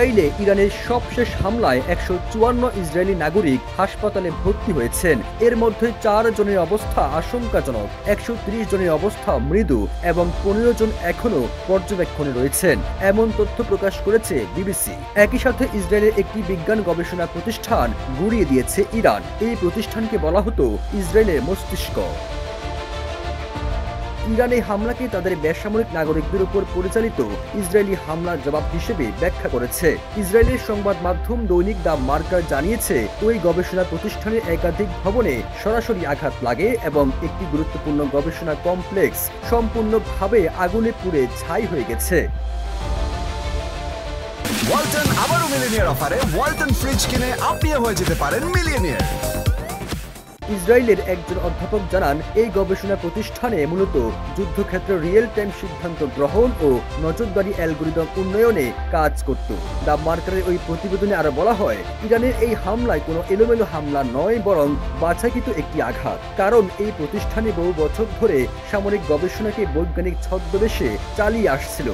ইসরায়েলে ইরানের সবশেষ হামলায় ১৫৪ ইসরায়েলি নাগরিক হাসপাতালে ভর্তি হয়েছেন। এর মধ্যে ৪ জনের অবস্থা আশঙ্কাজনক, ১৩০ জনের অবস্থা মৃদু এবং ১৫ জন এখনও পর্যবেক্ষণে রয়েছেন, এমন তথ্য প্রকাশ করেছে বিবিসি। একই সাথে ইসরায়েলের একটি বিজ্ঞান গবেষণা প্রতিষ্ঠান গুড়িয়ে দিয়েছে ইরান। এই প্রতিষ্ঠানকে বলা হতো ইসরায়েলের মস্তিষ্ক। ইরান এই হামলাকে তাদের বেসামরিক নাগরিকদের উপর পরিচালিত ইসরায়েলি হামলার জবাব হিসেবে ব্যাখ্যা করেছে। ইসরায়েলের সংবাদ মাধ্যম দৈনিক দ্য মার্কার জানিয়েছে, ওই গবেষণা প্রতিষ্ঠানের একাধিক ভবনে সরাসরি আঘাত লাগে এবং একটি গুরুত্বপূর্ণ গবেষণা কমপ্লেক্স সম্পূর্ণভাবে আগুনে পুড়ে ছাই হয়ে গেছে। ওয়ালটন আবারও মিলিয়নিয়ার অফারে ওয়ালটন ফ্রিজ কিনে আপনিও হয়ে যেতে পারেন মিলিয়নিয়ার। ইসরায়েলের একজন অধ্যাপক জানান, এই গবেষণা প্রতিষ্ঠানে মূলত যুদ্ধক্ষেত্রে রিয়েল টাইম সিদ্ধান্ত গ্রহণ ও নজরদারি অ্যালগরিদম উন্নয়নে কাজ করত। দ্য মার্কারের ওই প্রতিবেদনে আরো বলা হয়, ইরানের এই হামলায় কোনো এলোমেলো হামলা নয়, বরং বাছাইকৃত একটি আঘাত। কারণ এই প্রতিষ্ঠানে বহু বছর ধরে সামরিক গবেষণাকে বৈজ্ঞানিক ছদ্মবেশে চালিয়ে আসছিল।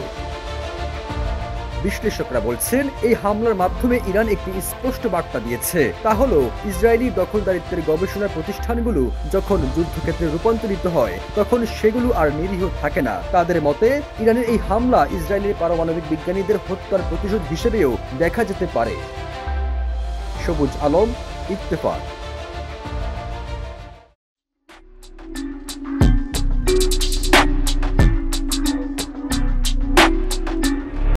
বিশ্লেষকরা বলছেন, এই হামলার মাধ্যমে ইরান একটি স্পষ্ট বার্তা দিয়েছে, তা হলো ইসরায়েলি দখলদারিত্বের গবেষণা প্রতিষ্ঠানগুলো যখন যুদ্ধক্ষেত্রে রূপান্তরিত হয় তখন সেগুলো আর নিরীহ থাকে না। তাদের মতে ইরানের এই হামলা ইসরায়েলের পারমাণবিক বিজ্ঞানীদের হত্যার প্রতিশোধ হিসেবেও দেখা যেতে পারে। সবুজ আলম, ইত্তেফাক।